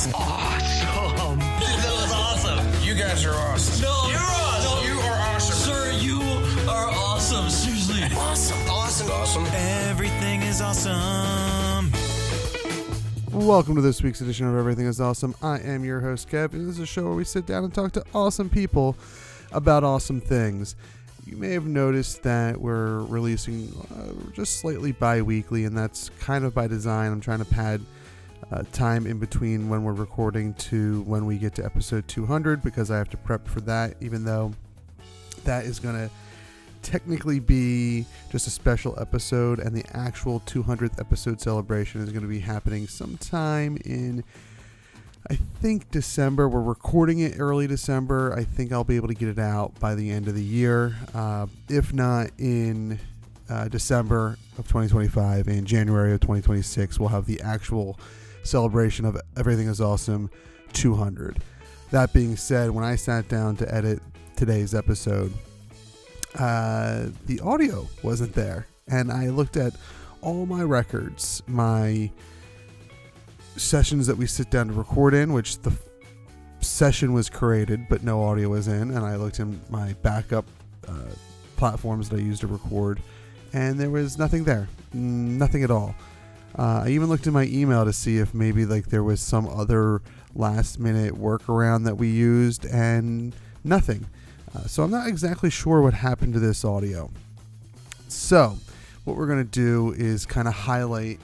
was awesome. That was awesome. You guys are awesome. No, you're awesome. No, you are awesome. Sir, you are awesome. Seriously. Awesome. Awesome. Awesome. Everything is awesome. Welcome to this week's edition of Everything is Awesome. I am your host, Kev, and this is a show where we sit down and talk to awesome people about awesome things. You may have noticed that we're releasing just slightly bi-weekly, and that's kind of by design. I'm trying to pad time in between when we're recording to when we get to episode 200 because I have to prep for that, even though that is going to technically be just a special episode, and the actual 200th episode celebration is going to be happening sometime in, I think, December. We're recording it early December. I think I'll be able to get it out by the end of the year. If not in December of 2025, in January of 2026, we'll have the actual celebration of Everything is Awesome 200. That being said, when I sat down to edit today's episode, the audio wasn't there, and I looked at all my records, my sessions that we sit down to record in, which the session was created but no audio was in, and I looked in my backup platforms that I use to record, and there was nothing there, nothing at all. I even looked in my email to see if maybe like there was some other last minute workaround that we used, and nothing. So I'm not exactly sure what happened to this audio. So what we're going to do is kind of highlight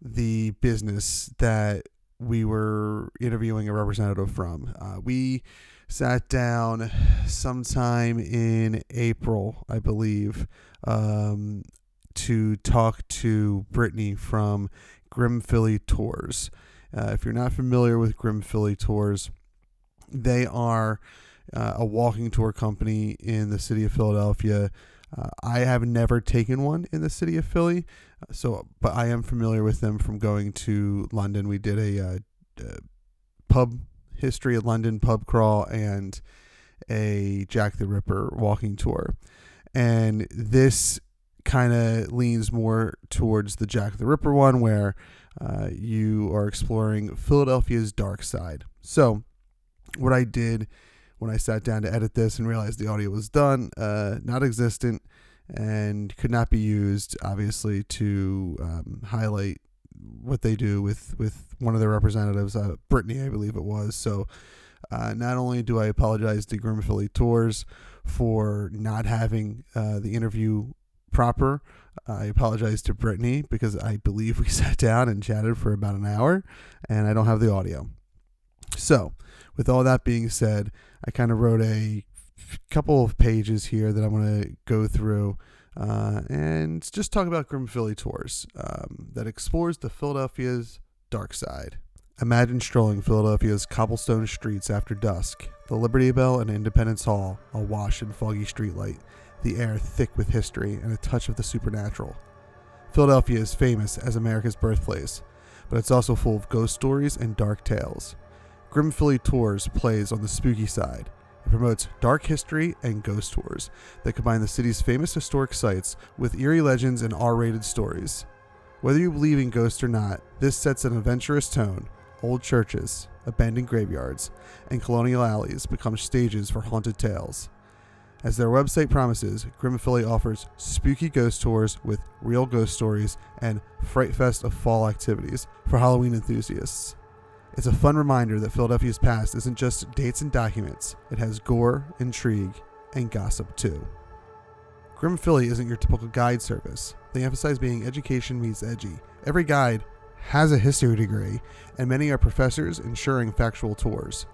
the business that we were interviewing a representative from. We sat down sometime in April, I believe, to talk to Brittany from Grim Philly Tours. If you're not familiar with Grim Philly Tours, they are a walking tour company in the city of Philadelphia. I have never taken one in the city of Philly, but I am familiar with them from going to London. We did a pub history of London pub crawl and a Jack the Ripper walking tour. And this kind of leans more towards the Jack the Ripper one, where you are exploring Philadelphia's dark side. So what I did when I sat down to edit this and realized the audio was done, not existent, and could not be used, obviously, to highlight what they do with one of their representatives, Brittany, I believe it was. So not only do I apologize to Grim Philly Tours for not having the interview proper, I apologize to Brittany because I believe we sat down and chatted for about an hour, and I don't have the audio. So with all that being said, I kind of wrote a couple of pages here that I'm going to go through and just talk about Grim Philly Tours that explores the Philadelphia's dark side. Imagine strolling Philadelphia's cobblestone streets after dusk, the Liberty Bell and Independence Hall awash in foggy streetlight, the air thick with history and a touch of the supernatural. Philadelphia is famous as America's birthplace, but it's also full of ghost stories and dark tales. Grim Philly Tours plays on the spooky side. It promotes dark history and ghost tours that combine the city's famous historic sites with eerie legends and R-rated stories. Whether you believe in ghosts or not, this sets an adventurous tone. Old churches, abandoned graveyards, and colonial alleys become stages for haunted tales. As their website promises, Grim Philly offers spooky ghost tours with real ghost stories and Fright Fest of fall activities for Halloween enthusiasts. It's a fun reminder that Philadelphia's past isn't just dates and documents. It has gore, intrigue, and gossip too. Grim Philly isn't your typical guide service. They emphasize being education meets edgy. Every guide has a history degree, and many are professors ensuring factual tours.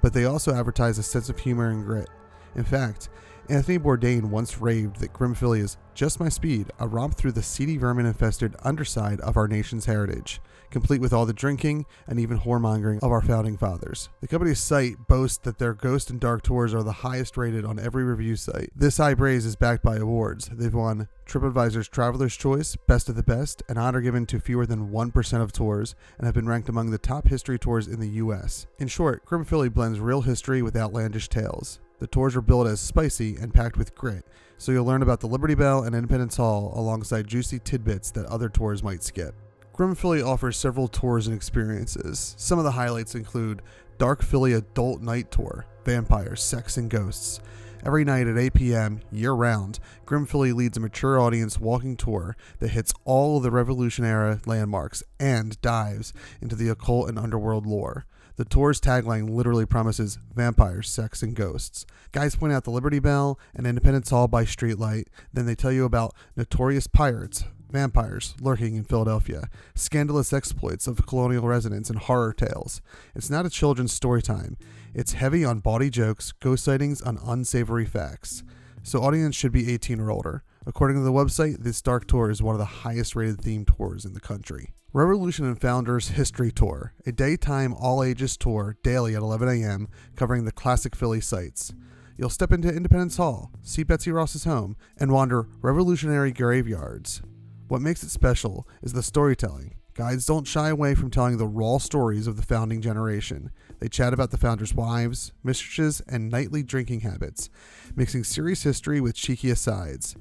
But they also advertise a sense of humor and grit. In fact, Anthony Bourdain once raved that Grim Philly is just my speed, a romp through the seedy vermin-infested underside of our nation's heritage, complete with all the drinking and even whoremongering of our founding fathers. The company's site boasts that their ghost and dark tours are the highest rated on every review site. This high praise is backed by awards. They've won TripAdvisor's Traveler's Choice, Best of the Best, an honor given to fewer than 1% of tours, and have been ranked among the top history tours in the U.S. In short, Grim Philly blends real history with outlandish tales. The tours are billed as spicy and packed with grit, so you'll learn about the Liberty Bell and Independence Hall alongside juicy tidbits that other tours might skip. Grim Philly offers several tours and experiences. Some of the highlights include Dark Philly Adult Night Tour, Vampires, Sex, and Ghosts. Every night at 8 p.m., year-round, Grim Philly leads a mature audience walking tour that hits all of the Revolution-era landmarks and dives into the occult and underworld lore. The tour's tagline literally promises vampires, sex, and ghosts. Guides point out the Liberty Bell and Independence Hall by streetlight. Then they tell you about notorious pirates, vampires lurking in Philadelphia, scandalous exploits of colonial residents, and horror tales. It's not a children's story time. It's heavy on bawdy jokes, ghost sightings, and unsavory facts. So audience should be 18 or older. According to the website, this dark tour is one of the highest rated themed tours in the country. Revolution and Founders History Tour, a daytime all-ages tour daily at 11 a.m. covering the classic Philly sites. You'll step into Independence Hall, see Betsy Ross's home, and wander revolutionary graveyards. What makes it special is the storytelling. Guides don't shy away from telling the raw stories of the founding generation. They chat about the founders' wives, mistresses, and nightly drinking habits, mixing serious history with cheeky asides.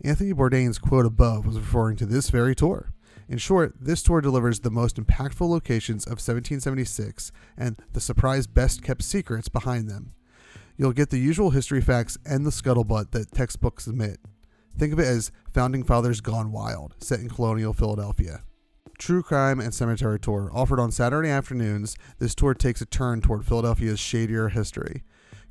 Anthony Bourdain's quote above was referring to this very tour. In short, this tour delivers the most impactful locations of 1776 and the surprise best-kept secrets behind them. You'll get the usual history facts and the scuttlebutt that textbooks omit. Think of it as Founding Fathers Gone Wild, set in colonial Philadelphia. True Crime and Cemetery Tour. Offered on Saturday afternoons, this tour takes a turn toward Philadelphia's shadier history.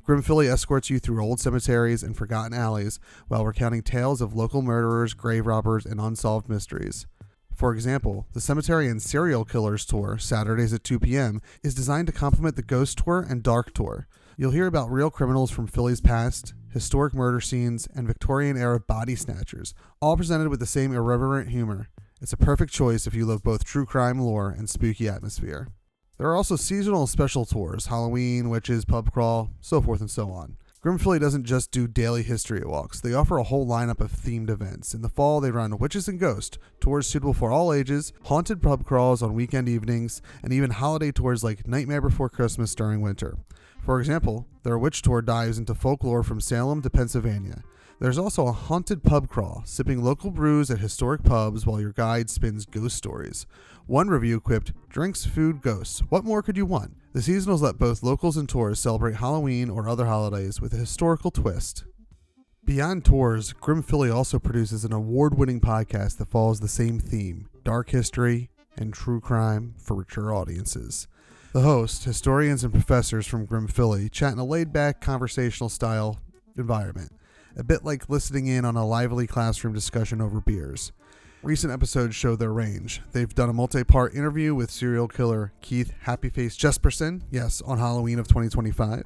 Grim Philly escorts you through old cemeteries and forgotten alleys while recounting tales of local murderers, grave robbers, and unsolved mysteries. For example, the Cemetery and Serial Killers Tour, Saturdays at 2 p.m., is designed to complement the Ghost Tour and Dark Tour. You'll hear about real criminals from Philly's past, historic murder scenes, and Victorian-era body snatchers, all presented with the same irreverent humor. It's a perfect choice if you love both true crime lore and spooky atmosphere. There are also seasonal special tours, Halloween, witches, pub crawl, so forth and so on. Grim Philly doesn't just do daily history walks. They offer a whole lineup of themed events. In the fall, they run Witches and Ghosts, tours suitable for all ages, haunted pub crawls on weekend evenings, and even holiday tours like Nightmare Before Christmas during winter. For example, their witch tour dives into folklore from Salem to Pennsylvania. There's also a haunted pub crawl, sipping local brews at historic pubs while your guide spins ghost stories. One review quipped, "Drinks, food, ghosts. What more could you want?" The seasonals let both locals and tourists celebrate Halloween or other holidays with a historical twist. Beyond tours, Grim Philly also produces an award-winning podcast that follows the same theme, dark history and true crime for mature audiences. The hosts, historians and professors from Grim Philly, chat in a laid-back, conversational-style environment, a bit like listening in on a lively classroom discussion over beers. Recent episodes show their range. They've done a multi-part interview with serial killer Keith Happyface Jesperson, yes, on Halloween of 2025,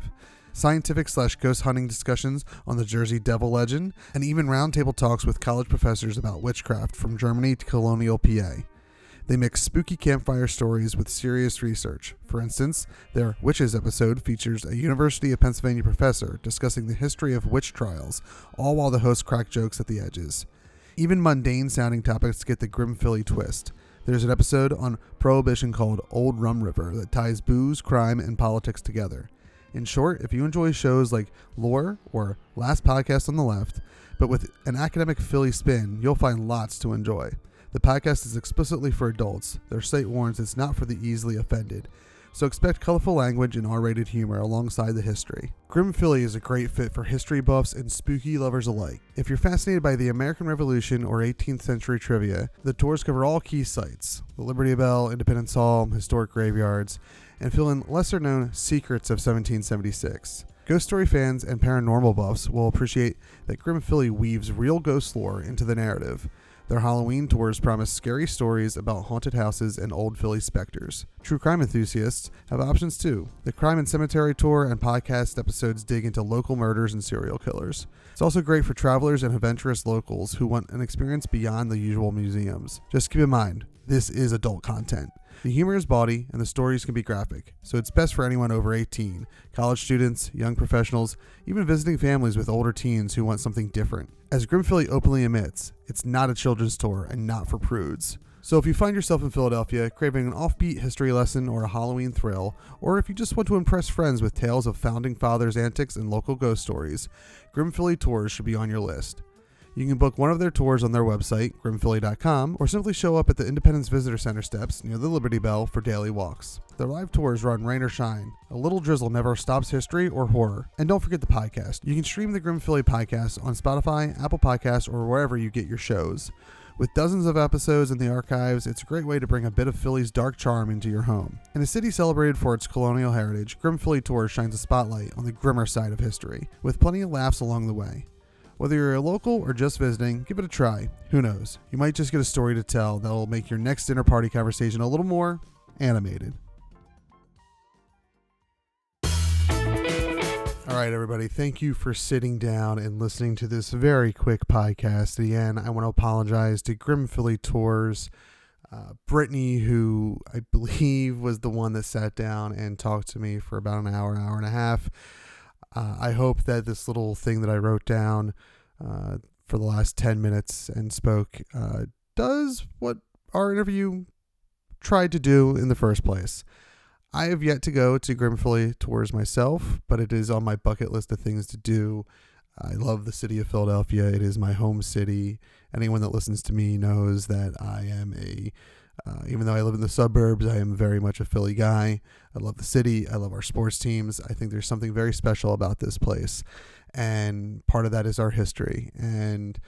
scientific/ghost hunting discussions on the Jersey Devil legend, and even roundtable talks with college professors about witchcraft from Germany to colonial PA. They mix spooky campfire stories with serious research. For instance, their Witches episode features a University of Pennsylvania professor discussing the history of witch trials, all while the host crack jokes at the edges. Even mundane-sounding topics get the Grim Philly twist. There's an episode on Prohibition called Old Rum River that ties booze, crime, and politics together. In short, if you enjoy shows like Lore or Last Podcast on the Left, but with an academic Philly spin, you'll find lots to enjoy. The podcast is explicitly for adults. Their site warns it's not for the easily offended. So expect colorful language and R-rated humor alongside the history. Grim Philly is a great fit for history buffs and spooky lovers alike. If you're fascinated by the American Revolution or 18th century trivia, the tours cover all key sites, the Liberty Bell, Independence Hall, historic graveyards, and fill in lesser-known secrets of 1776. Ghost story fans and paranormal buffs will appreciate that Grim Philly weaves real ghost lore into the narrative. Their Halloween tours promise scary stories about haunted houses and old Philly specters. True crime enthusiasts have options too. The Crime and Cemetery Tour and podcast episodes dig into local murders and serial killers. It's also great for travelers and adventurous locals who want an experience beyond the usual museums. Just keep in mind, this is adult content. The humor is bawdy and the stories can be graphic, so it's best for anyone over 18, college students, young professionals, even visiting families with older teens who want something different. As Grim Philly openly admits, it's not a children's tour and not for prudes. So if you find yourself in Philadelphia craving an offbeat history lesson or a Halloween thrill, or if you just want to impress friends with tales of founding fathers' antics and local ghost stories, Grim Philly tours should be on your list. You can book one of their tours on their website, grimphilly.com, or simply show up at the Independence Visitor Center steps near the Liberty Bell for daily walks. Their live tours run rain or shine. A little drizzle never stops history or horror. And don't forget the podcast. You can stream the Grim Philly podcast on Spotify, Apple Podcasts, or wherever you get your shows. With dozens of episodes in the archives, it's a great way to bring a bit of Philly's dark charm into your home. In a city celebrated for its colonial heritage, Grim Philly Tours shines a spotlight on the grimmer side of history, with plenty of laughs along the way. Whether you're a local or just visiting, give it a try. Who knows? You might just get a story to tell that will make your next dinner party conversation a little more animated. All right, everybody, thank you for sitting down and listening to this very quick podcast. Again, I want to apologize to Grim Philly Tours, Brittany, who I believe was the one that sat down and talked to me for about an hour and a half. I hope that this little thing that I wrote down for the last 10 minutes and spoke does what our interview tried to do in the first place. I have yet to go to Grim Philly Tours myself, but it is on my bucket list of things to do. I love the city of Philadelphia. It is my home city. Anyone that listens to me knows that I am even though I live in the suburbs, I am very much a Philly guy. I love the city. I love our sports teams. I think there's something very special about this place. And part of that is our history. And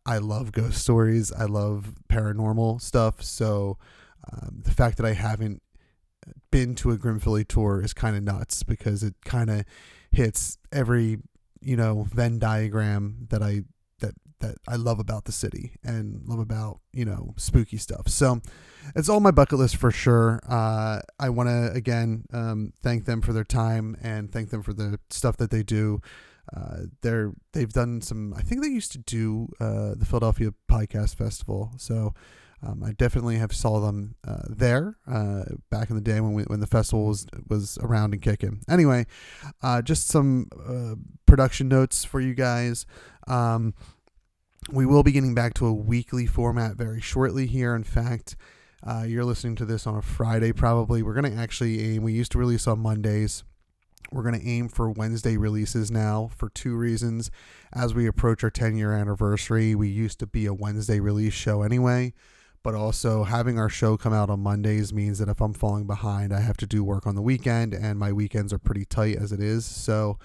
I love ghost stories. I love paranormal stuff. So the fact that I haven't been to a Grim Philly tour is kind of nuts, because it kind of hits every, Venn diagram that I love about the city and love about, spooky stuff. So it's all my bucket list for sure. I want to, again, thank them for their time and thank them for the stuff that they do. They've done some, I think they used to do the Philadelphia Podcast Festival. So I definitely have saw them there back in the day when the festival was around and kicking. Anyway, just some production notes for you guys. We will be getting back to a weekly format very shortly here. In fact, you're listening to this on a Friday probably. We're going to actually aim, we used to release on Mondays. We're going to aim for Wednesday releases now for two reasons. As we approach our 10-year anniversary, we used to be a Wednesday release show anyway. But also having our show come out on Mondays means that if I'm falling behind, I have to do work on the weekend, and my weekends are pretty tight as it is. So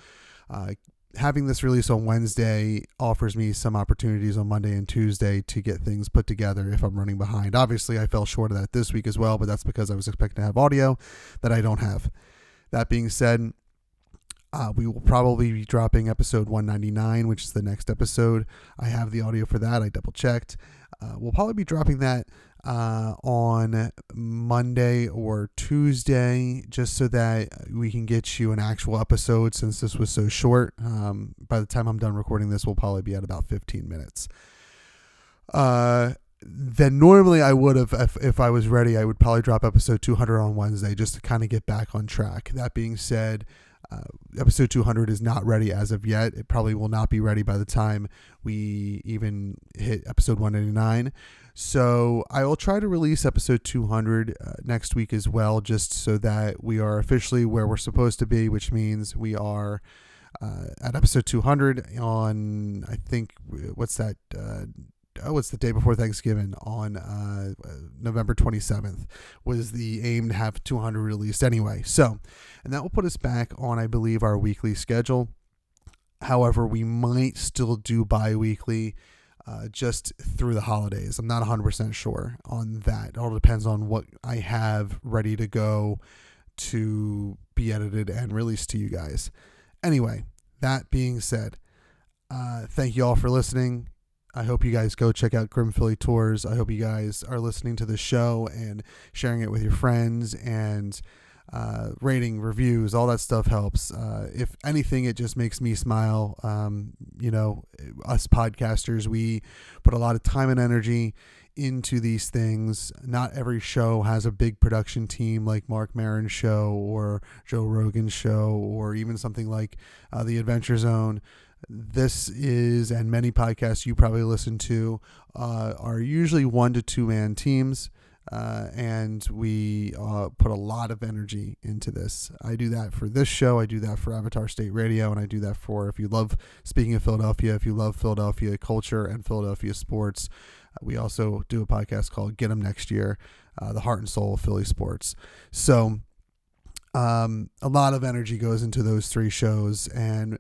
having this release on Wednesday offers me some opportunities on Monday and Tuesday to get things put together if I'm running behind. Obviously, I fell short of that this week as well, but that's because I was expecting to have audio that I don't have. That being said, we will probably be dropping episode 199, which is the next episode. I have the audio for that. I double checked. We'll probably be dropping that on Monday or Tuesday, just so that we can get you an actual episode, since this was so short. By the time I'm done recording this, we'll probably be at about 15 minutes. Then normally I would have, if I was ready, I would probably drop episode 200 on Wednesday just to kind of get back on track. That being said, episode 200 is not ready as of yet. It probably will not be ready by the time we even hit episode 199. So I will try to release episode 200 next week as well, just so that we are officially where we're supposed to be, which means we are at episode 200 on, I think, what's that? It's the day before Thanksgiving on November 27th was the aim to have 200 released anyway. So, and that will put us back on, I believe, our weekly schedule. However, we might still do bi-weekly just through the holidays. I'm not 100% sure on that. It all depends on what I have ready to go to be edited and released to you guys. Anyway, that being said, thank you all for listening. I hope you guys go check out Grim Philly Tours. I hope you guys are listening to the show and sharing it with your friends, and rating, reviews, all that stuff helps. If anything, it just makes me smile. Us podcasters, we put a lot of time and energy into these things. Not every show has a big production team like Mark Maron's show or Joe Rogan's show, or even something like The Adventure Zone. This is, and many podcasts you probably listen to, are usually 1 to 2 man teams. and we put a lot of energy into this. I do that for this show. I do that for Avatar State Radio, and I do that for, if you love, speaking of Philadelphia, if you love Philadelphia culture and Philadelphia sports, we also do a podcast called Get 'em Next Year, the heart and soul of Philly sports. So a lot of energy goes into those 3 shows, and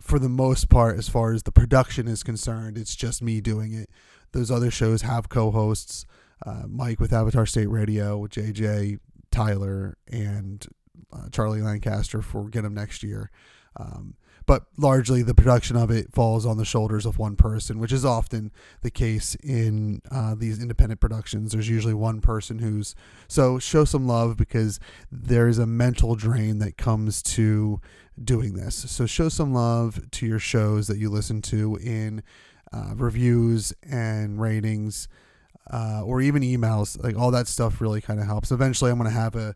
for the most part, as far as the production is concerned, it's just me doing it. Those other shows have co-hosts, Mike with Avatar State Radio, JJ, Tyler, and Charlie Lancaster for Get 'em Next Year. But largely the production of it falls on the shoulders of one person, which is often the case in these independent productions. There's usually one person so show some love, because there's a mental drain that comes to doing this. So show some love to your shows that you listen to in reviews and ratings, or even emails. Like, all that stuff really kind of helps. Eventually I'm going to have a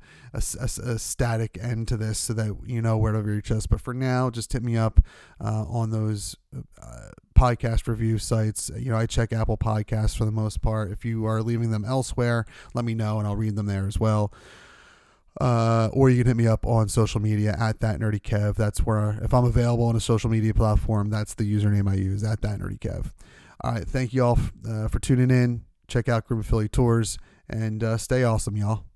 static end to this so that you know where to reach us. But for now, just hit me up on those podcast review sites. I check Apple Podcasts for the most part. If you are leaving them elsewhere, let me know and I'll read them there as well. Or you can hit me up on social media at That Nerdy Kev. That's where, if I'm available on a social media platform, that's the username I use, at That Nerdy Kev. All right, thank you all for tuning in. Check out Grim Philly Tours, and stay awesome, y'all.